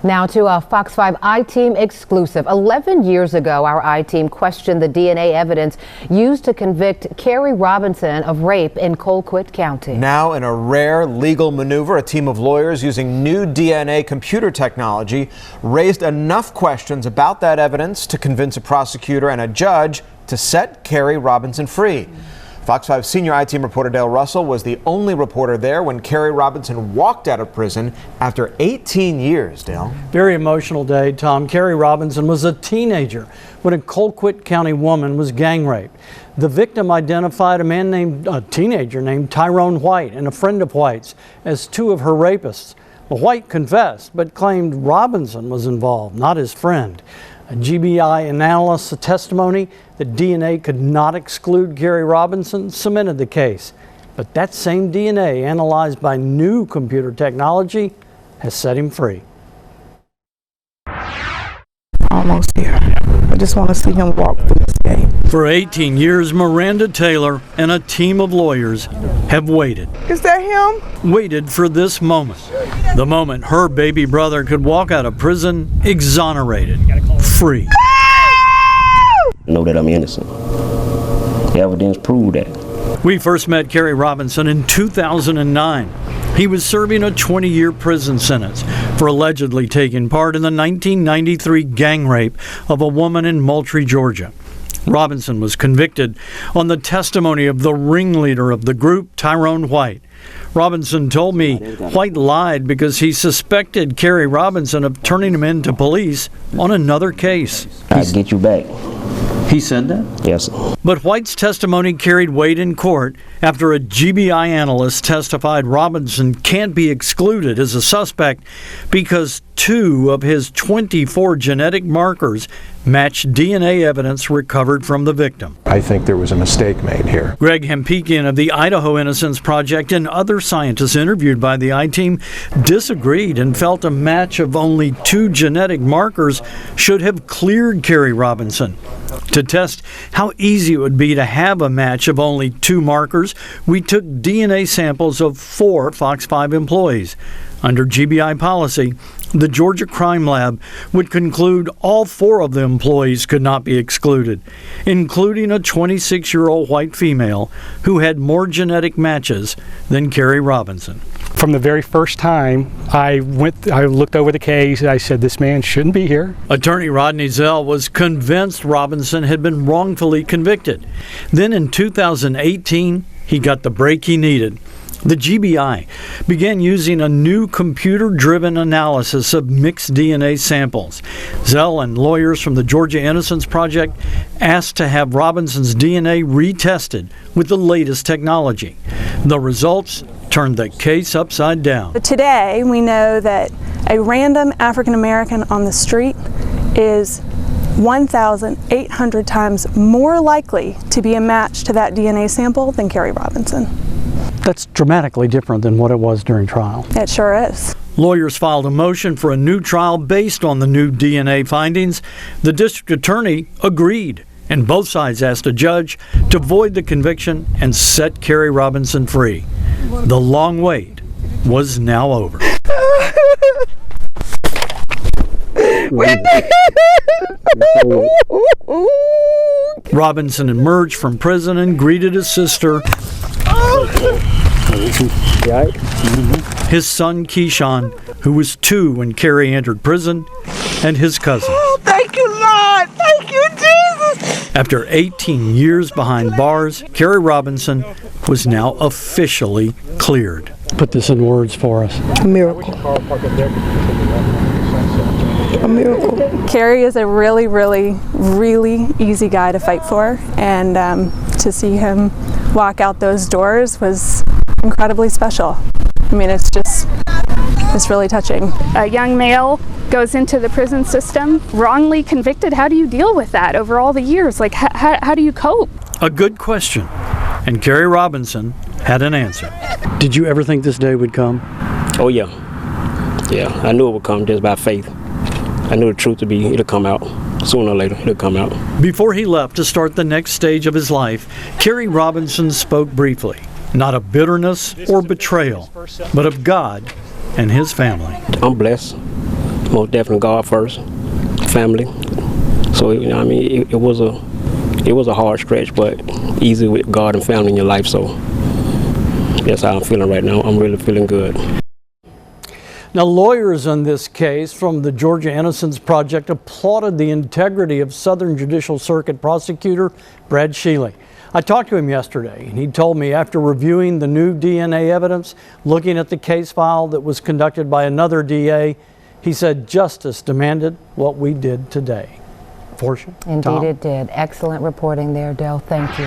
Now to a Fox 5 I-Team exclusive. 11 years ago, our I-Team questioned the DNA evidence used to convict Kerry Robinson of rape in Colquitt County. Now, in a rare legal maneuver, a team of lawyers using new DNA computer technology raised enough questions about that evidence to convince a prosecutor and a judge to set Kerry Robinson free. Fox 5 senior I-Team reporter Dale Russell was the only reporter there when Kerry Robinson walked out of prison after 18 years, Dale. Very emotional day, Tom. Kerry Robinson was a teenager when a Colquitt County woman was gang raped. The victim identified a teenager named Tyrone White and a friend of White's as two of her rapists. White confessed, but claimed Robinson was involved, not his friend. A GBI analyst's testimony that DNA could not exclude Kerry Robinson cemented the case. But that same DNA, analyzed by new computer technology, has set him free. Almost there. I just want to see him walk through this game. For 18 years, Miranda Taylor and a team of lawyers have waited. Is that him? Waited for this moment. The moment her baby brother could walk out of prison exonerated, free. Know that I'm innocent. The evidence proved that. We first met Kerry Robinson in 2009. He was serving a 20-year prison sentence for allegedly taking part in the 1993 gang rape of a woman in Moultrie, Georgia. Robinson was convicted on the testimony of the ringleader of the group, Tyrone White. Robinson told me White lied because he suspected Kerry Robinson of turning him in to police on another case. I'll get you back. He said that? Yes. But White's testimony carried weight in court after a GBI analyst testified Robinson can't be excluded as a suspect because 2 of his 24 genetic markers matched DNA evidence recovered from the victim. I think there was a mistake made here. Greg Hempekian of the Idaho Innocence Project and other scientists interviewed by the I-Team disagreed and felt a match of only 2 genetic markers should have cleared Kerry Robinson. To test how easy it would be to have a match of only 2 markers, we took DNA samples of 4 Fox 5 employees. Under GBI policy, the Georgia Crime Lab would conclude all 4 of the employees could not be excluded, including a 26-year-old white female who had more genetic matches than Kerry Robinson. From the very first time I looked over the case, I said, this man shouldn't be here. Attorney Rodney Zell was convinced Robinson had been wrongfully convicted. Then in 2018, he got the break he needed. The GBI began using a new computer-driven analysis of mixed DNA samples. Zell and lawyers from the Georgia Innocence Project asked to have Robinson's DNA retested with the latest technology. The results turned the case upside down. Today, we know that a random African American on the street is 1,800 times more likely to be a match to that DNA sample than Kerry Robinson. That's dramatically different than what it was during trial. It sure is. Lawyers filed a motion for a new trial based on the new DNA findings. The district attorney agreed, and both sides asked a judge to void the conviction and set Kerry Robinson free. The long wait was now over. Robinson emerged from prison and greeted his sister, his son Keyshawn, who was 2 when Kerry entered prison, and his cousin. Oh, thank you, Lord. Thank you, Jesus. After 18 years behind bars, Kerry Robinson was now officially cleared. Put this in words for us. A miracle. A miracle. Kerry is a really, really, really easy guy to fight for, and to see him walk out those doors was incredibly special. I mean, it's really touching. A young male goes into the prison system wrongly convicted. How do you deal with that over all the years? Like, how do you cope? A good question, and Kerry Robinson had an answer. Did you ever think this day would come? Oh yeah. Yeah, I knew it would come just by faith. I knew the truth it'll come out. Sooner or later, it'll come out. Before he left to start the next stage of his life, Kerry Robinson spoke briefly, not of bitterness or betrayal, but of God and his family. I'm blessed. most definitely God first, family. So I mean, it was a hard stretch, but easy with God and family in your life. So that's how I'm feeling right now. I'm really feeling good. Now, lawyers on this case from the Georgia Innocence Project applauded the integrity of Southern Judicial Circuit prosecutor Brad Shealy. I talked to him yesterday, and he told me after reviewing the new DNA evidence, looking at the case file that was conducted by another DA, he said justice demanded what we did today. Portia? Indeed, it did. Excellent reporting there, Del. Thank you.